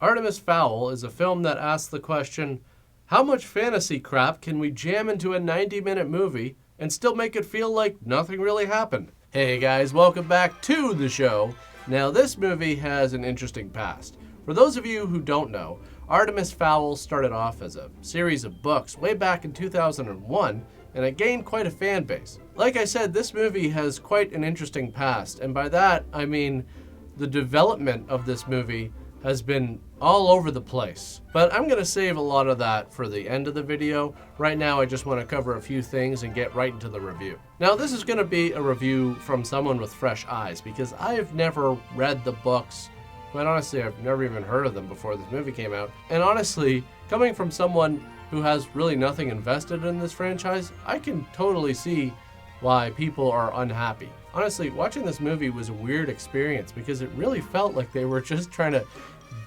Artemis Fowl is a film that asks the question, how much fantasy crap can we jam into a 90-minute movie and still make it feel like nothing really happened? Hey guys, welcome back to the show. Now this movie has an interesting past. For those of you who don't know, Artemis Fowl started off as a series of books way back in 2001, and it gained quite a fan base. Like I said, this movie has quite an interesting past, and by that I mean the development of this movie has been all over the place. But I'm gonna save a lot of that for the end of the video. Right now I just want to cover a few things and get right into the review. Now this is gonna be a review from someone with fresh eyes because I have never read the books. Quite honestly, I've never even heard of them before this movie came out. And honestly, coming from someone who has really nothing invested in this franchise, I can totally see why people are unhappy. Honestly, watching this movie was a weird experience because it really felt like they were just trying to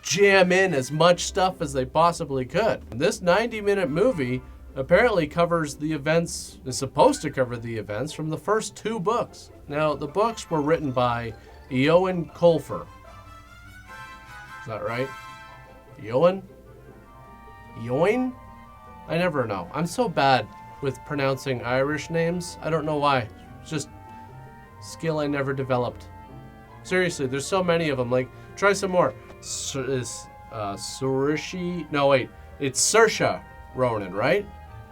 jam in as much stuff as they possibly could. And this 90-minute movie apparently covers the events, is supposed to cover the events from the first two books. Now, the books were written by Eoin Colfer. Is that right? Eoin? I never know. I'm so bad with pronouncing Irish names. I don't know why. It's just skill I never developed. Seriously, there's so many of them. Like, try some more. Saoirse? No, wait. It's Saoirse Ronan, right?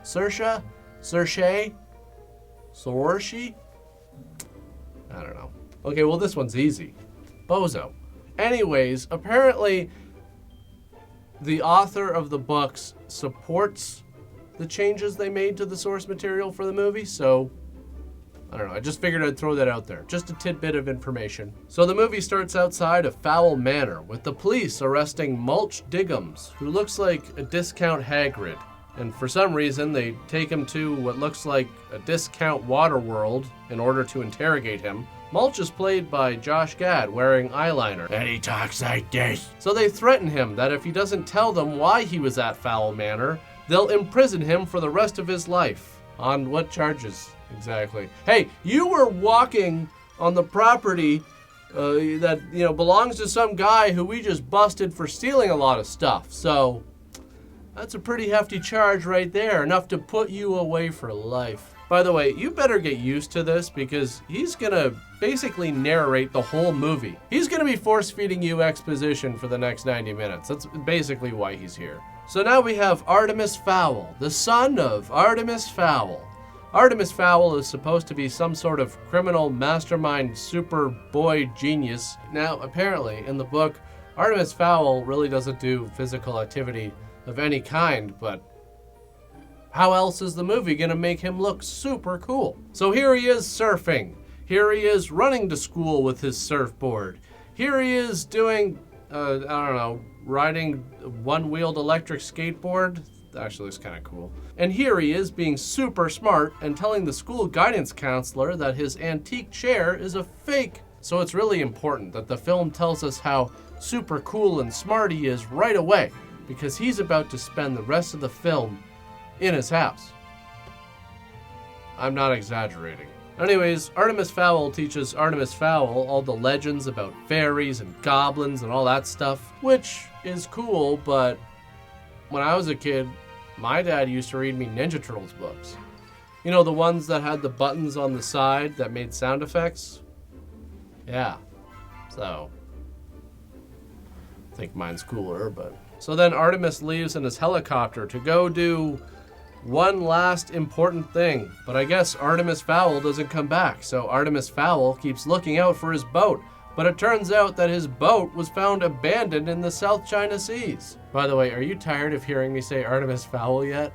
Saoirse? Saoirse? Saoirse? I don't know. Okay, well, this one's easy. Bozo. Anyways, apparently the author of the books supports the changes they made to the source material for the movie, so I don't know, I just figured I'd throw that out there. Just a tidbit of information. So the movie starts outside of Fowl Manor with the police arresting Mulch Biggums, who looks like a discount Hagrid. And for some reason, they take him to what looks like a discount Waterworld in order to interrogate him. Mulch is played by Josh Gad, wearing eyeliner, and he talks like this. So they threaten him that if he doesn't tell them why he was at Fowl Manor, they'll imprison him for the rest of his life. On what charges, exactly? Hey, you were walking on the property that belongs to some guy who we just busted for stealing a lot of stuff. So that's a pretty hefty charge right there, enough to put you away for life. By the way, you better get used to this because he's gonna basically narrate the whole movie. He's gonna be force-feeding you exposition for the next 90 minutes. That's basically why he's here. So now we have Artemis Fowl, the son of Artemis Fowl. Artemis Fowl is supposed to be some sort of criminal mastermind super boy genius. Now, apparently, in the book, Artemis Fowl really doesn't do physical activity of any kind, but how else is the movie gonna make him look super cool? So here he is surfing. Here he is running to school with his surfboard. Here he is doing, riding one-wheeled electric skateboard. Actually, it's kind of cool. And here he is being super smart and telling the school guidance counselor that his antique chair is a fake. So it's really important that the film tells us how super cool and smart he is right away, because he's about to spend the rest of the film in his house. I'm not exaggerating. Anyways, Artemis Fowl teaches Artemis Fowl all the legends about fairies and goblins and all that stuff, which is cool, but when I was a kid, my dad used to read me Ninja Turtles books. You know, the ones that had the buttons on the side that made sound effects? Yeah. So, I think mine's cooler, but... So then Artemis leaves in his helicopter to go do one last important thing. But I guess Artemis Fowl doesn't come back, so Artemis Fowl keeps looking out for his boat. But it turns out that his boat was found abandoned in the South China Seas. By the way, are you tired of hearing me say Artemis Fowl yet?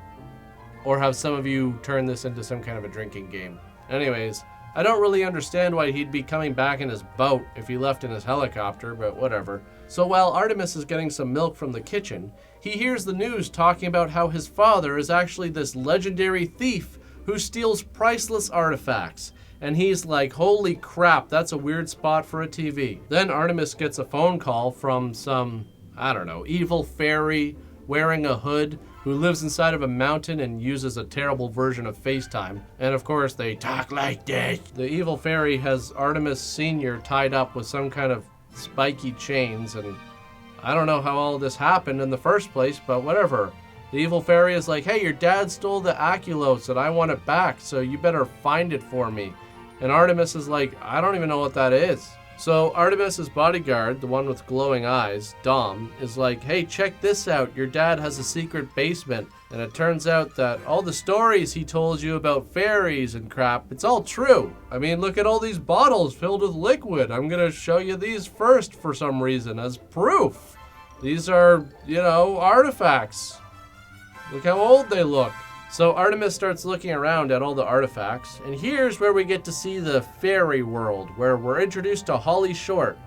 Or have some of you turned this into some kind of a drinking game? Anyways, I don't really understand why he'd be coming back in his boat if he left in his helicopter, but whatever. So while Artemis is getting some milk from the kitchen, he hears the news talking about how his father is actually this legendary thief who steals priceless artifacts. And he's like, holy crap, that's a weird spot for a TV. Then Artemis gets a phone call from some, evil fairy wearing a hood who lives inside of a mountain and uses a terrible version of FaceTime. And of course, they talk like this. The evil fairy has Artemis Sr. tied up with some kind of spiky chains, and I don't know how all this happened in the first place, but whatever. The evil fairy is like, hey, your dad stole the Aculos and I want it back, so you better find it for me. And Artemis is like, I don't even know what that is. So Artemis's bodyguard, the one with glowing eyes, Dom, is like, hey, check this out. Your dad has a secret basement. And it turns out that all the stories he told you about fairies and crap, it's all true. I mean, look at all these bottles filled with liquid. I'm going to show you these first for some reason as proof. These are, artifacts. Look how old they look. So Artemis starts looking around at all the artifacts, and here's where we get to see the fairy world, where we're introduced to Holly Short,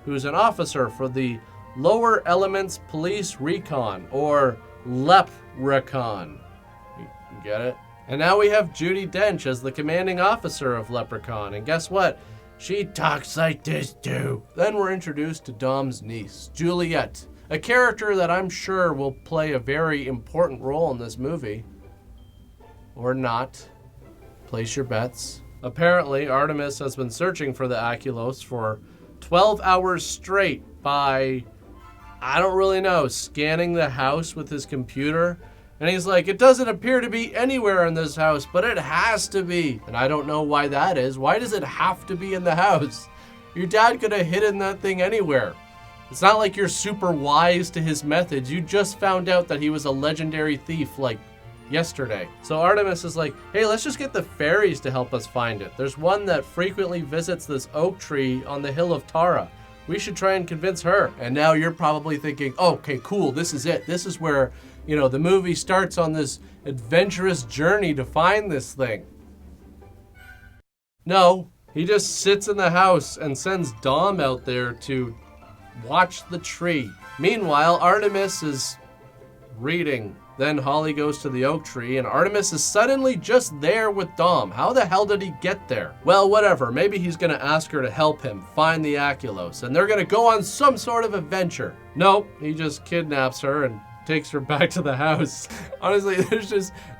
who's an officer for the Lower Elements Police Recon, or LEPRECON. You get it? And now we have Judi Dench as the commanding officer of LEPRECON, and guess what? She talks like this too. Then we're introduced to Dom's niece, Juliet, a character that I'm sure will play a very important role in this movie. Or not. Place your bets. Apparently, Artemis has been searching for the Aculos for 12 hours straight by, I don't really know, scanning the house with his computer. And he's like, it doesn't appear to be anywhere in this house, but it has to be. And I don't know why that is. Why does it have to be in the house? Your dad could have hidden that thing anywhere. It's not like you're super wise to his methods. You just found out that he was a legendary thief like yesterday. So Artemis is like, hey, let's just get the fairies to help us find it. There's one that frequently visits this oak tree on the hill of Tara. We should try and convince her. And now you're probably thinking, oh, okay, cool, this is it. This is where, the movie starts on this adventurous journey to find this thing. No, he just sits in the house and sends Dom out there to watch the tree. Meanwhile, Artemis is reading. Then Holly goes to the oak tree, and Artemis is suddenly just there with Dom. How the hell did he get there? Well, whatever. Maybe he's going to ask her to help him find the Aculos, and they're going to go on some sort of adventure. Nope, he just kidnaps her and takes her back to the house. Honestly,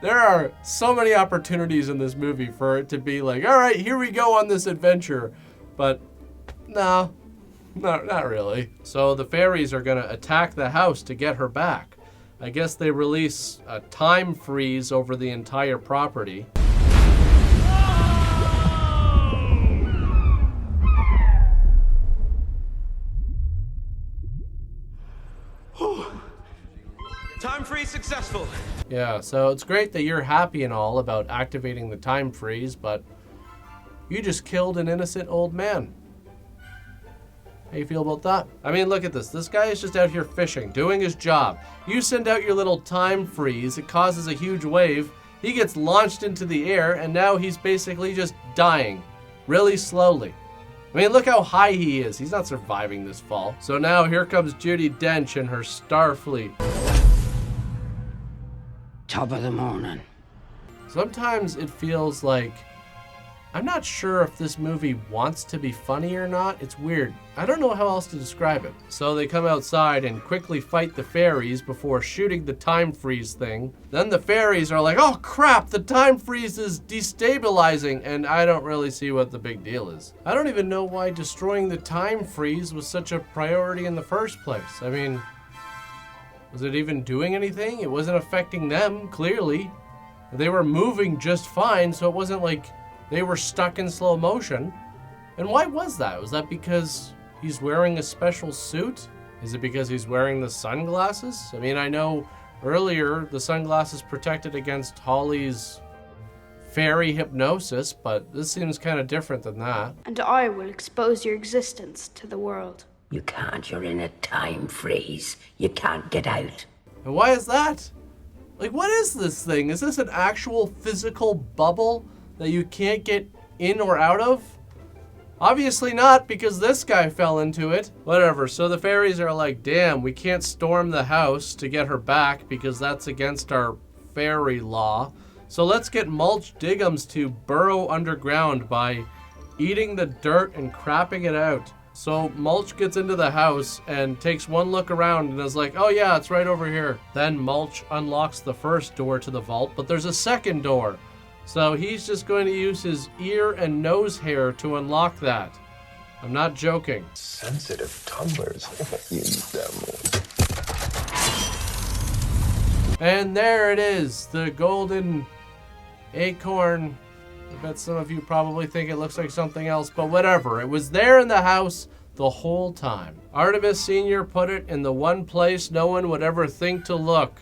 there are so many opportunities in this movie for it to be like, all right, here we go on this adventure. But, no, not really. So the fairies are going to attack the house to get her back. I guess they release a time freeze over the entire property. Time freeze successful. Yeah, so it's great that you're happy and all about activating the time freeze, but you just killed an innocent old man. How you feel about that? I mean, look at this. This guy is just out here fishing, doing his job. You send out your little time freeze, it causes a huge wave, he gets launched into the air, and now he's basically just dying, really slowly. I mean, look how high he is. He's not surviving this fall. So now here comes Judi Dench and her Starfleet. Top of the morning. Sometimes it feels like, I'm not sure if this movie wants to be funny or not. It's weird. I don't know how else to describe it. So they come outside and quickly fight the fairies before shooting the time freeze thing. Then the fairies are like, oh crap, the time freeze is destabilizing, and I don't really see what the big deal is. I don't even know why destroying the time freeze was such a priority in the first place. I mean, was it even doing anything? It wasn't affecting them, clearly. They were moving just fine, so it wasn't like they were stuck in slow motion. And why was that? Was that because he's wearing a special suit? Is it because he's wearing the sunglasses? I mean, I know earlier the sunglasses protected against Holly's fairy hypnosis, but this seems kind of different than that. And I will expose your existence to the world. You can't. You're in a time freeze. You can't get out. And why is that? Like, what is this thing? Is this an actual physical bubble that you can't get in or out of? Obviously not, because this guy fell into it. Whatever, so the fairies are like, damn, we can't storm the house to get her back because that's against our fairy law. So let's get Mulch Biggums to burrow underground by eating the dirt and crapping it out. So Mulch gets into the house and takes one look around and is like, oh yeah, it's right over here. Then Mulch unlocks the first door to the vault, but there's a second door. So he's just going to use his ear and nose hair to unlock that. I'm not joking. Sensitive tumblers, you devil. And there it is, the golden acorn. I bet some of you probably think it looks like something else, but whatever. It was there in the house the whole time. Artemis Sr. put it in the one place no one would ever think to look,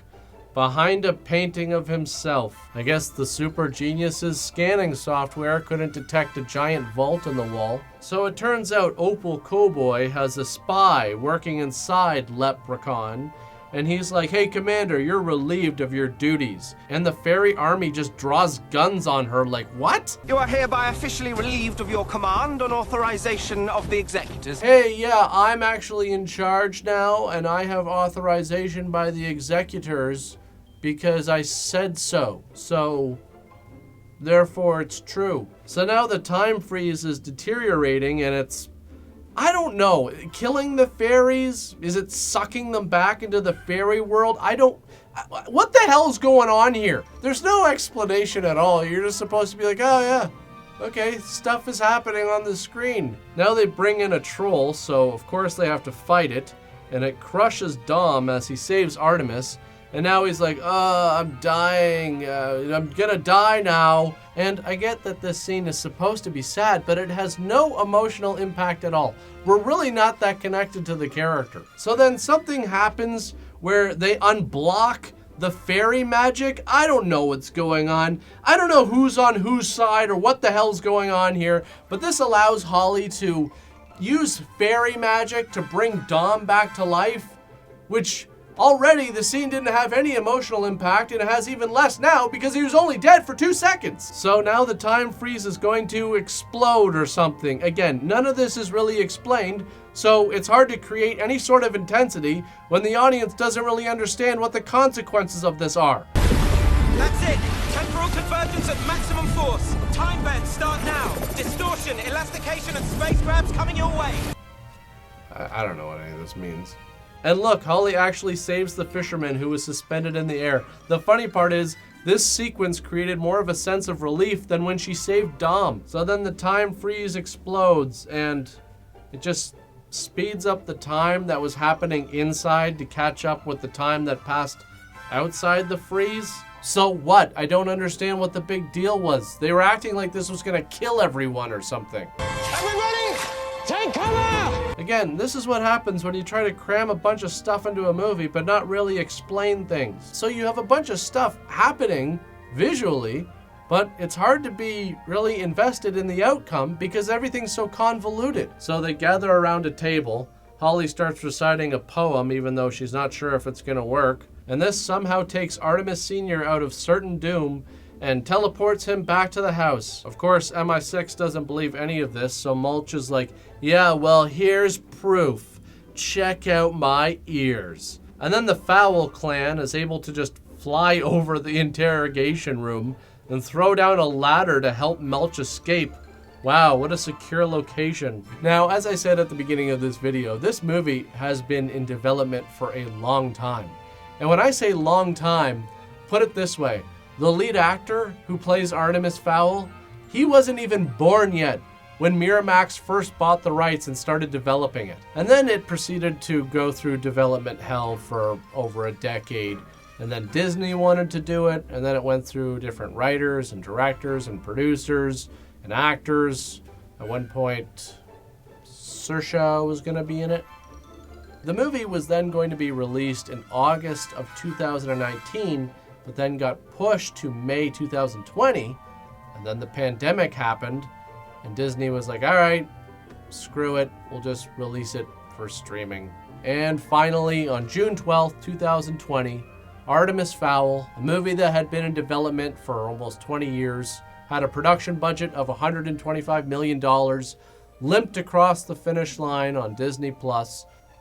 behind a painting of himself. I guess the super genius's scanning software couldn't detect a giant vault in the wall. So it turns out Opal Cowboy has a spy working inside Leprechaun, and he's like, hey, Commander, you're relieved of your duties. And the fairy army just draws guns on her like, what? You are hereby officially relieved of your command on authorization of the executors. Hey, yeah, I'm actually in charge now, and I have authorization by the executors because I said so. So, therefore, it's true. So now the time freeze is deteriorating, and it's, I don't know, killing the fairies? Is it sucking them back into the fairy world? What the hell is going on here? There's no explanation at all. You're just supposed to be like, oh yeah, okay, stuff is happening on the screen. Now they bring in a troll, so of course they have to fight it, and it crushes Dom as he saves Artemis. And now he's like, I'm dying, I'm gonna die now. And I get that this scene is supposed to be sad, but it has no emotional impact at all. We're really not that connected to the character. So then something happens where they unblock the fairy magic. I don't know what's going on. I don't know who's on whose side or what the hell's going on here, but this allows Holly to use fairy magic to bring Dom back to life, which already the scene didn't have any emotional impact, and it has even less now because he was only dead for 2 seconds. So now the time freeze is going to explode or something. Again, none of this is really explained, so it's hard to create any sort of intensity when the audience doesn't really understand what the consequences of this are. That's it! Temporal convergence at maximum force. Time bends start now. Distortion, elastication, and space grabs coming your way. I don't know what any of this means. And look, Holly actually saves the fisherman who was suspended in the air. The funny part is, this sequence created more of a sense of relief than when she saved Dom. So then the time freeze explodes, and it just speeds up the time that was happening inside to catch up with the time that passed outside the freeze. So what? I don't understand what the big deal was. They were acting like this was gonna kill everyone or something. Everybody, take cover! Again, this is what happens when you try to cram a bunch of stuff into a movie but not really explain things. So you have a bunch of stuff happening visually, but it's hard to be really invested in the outcome because everything's so convoluted. So they gather around a table. Holly starts reciting a poem even though she's not sure if it's gonna work. And this somehow takes Artemis Sr. out of certain doom and teleports him back to the house. Of course, MI6 doesn't believe any of this, so Mulch is like, yeah, well, here's proof. Check out my ears. And then the Fowl clan is able to just fly over the interrogation room and throw down a ladder to help Mulch escape. Wow, what a secure location. Now, as I said at the beginning of this video, this movie has been in development for a long time. And when I say long time, put it this way. The lead actor who plays Artemis Fowl, he wasn't even born yet when Miramax first bought the rights and started developing it. And then it proceeded to go through development hell for over a decade. And then Disney wanted to do it, and then it went through different writers and directors and producers and actors. At one point, Saoirse was gonna be in it. The movie was then going to be released in August of 2019, but then got pushed to May 2020, and then the pandemic happened, and Disney was like, all right, screw it, we'll just release it for streaming. And finally, on June 12th, 2020, Artemis Fowl, a movie that had been in development for almost 20 years, had a production budget of $125 million, limped across the finish line on Disney+,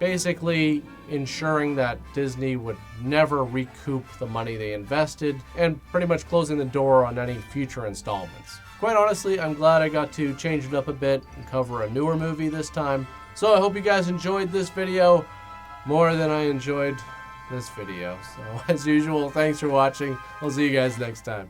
basically ensuring that Disney would never recoup the money they invested and pretty much closing the door on any future installments. Quite honestly, I'm glad I got to change it up a bit and cover a newer movie this time. So I hope you guys enjoyed this video more than I enjoyed this video. So as usual, thanks for watching. I'll see you guys next time.